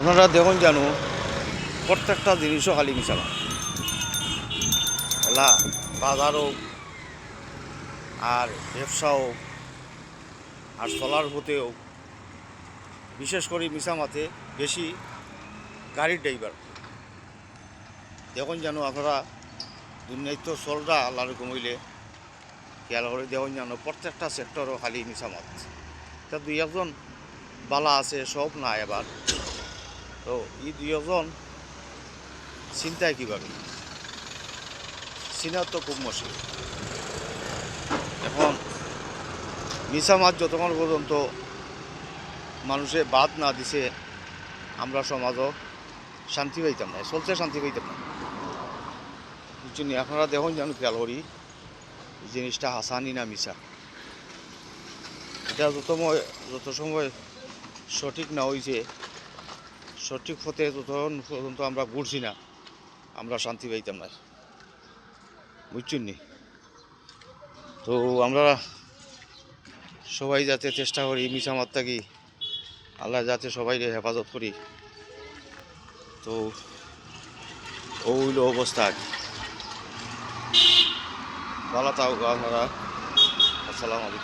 আপনারা দেখুন জানো প্রত্যেকটা জিনিসও খালি মিশালা এলা বাজারও আর ব্যবসাও আর চলার পথেও বিশেষ করে মিশামাতে বেশি গাড়ির ড্রাইভার দেখুন জানো আপনারা দুনিয়ায় তো চলরা আল্লাহর কমইলে খেয়াল করে দেখুন জানো প্রত্যেকটা সেক্টরও খালি মিশামাত তা দুই একজন বালা আছে সব না এবার তো এই দুই একজন চিন্তায় কীভাবে চিনার তো খুব মুশকিল এখন মিশা মাছ যতক্ষণ পর্যন্ত মানুষে বাদ না দিছে আমরা সমাজও শান্তি পাইতাম না চলতে শান্তি পাইতাম না বুঝছেন আপনারা দেখুন জানো খেয়াল করি জিনিসটা হাসানি না মিশা এটা যত সময় সঠিক না হয়েছে সঠিক পথে যতক্ষণ পর্যন্ত আমরা ঘুরছি না আমরা শান্তি পাইতাম না বুঝছেন নি তো আমরা সবাই যাতে চেষ্টা করি মিশা মাত্রা কি আল্লাহ যাতে সবাই হেফাজত করি তো ওইল অবস্থা আর কি ভালো থাকুক আপনারা আসসালামু আলাইকুম।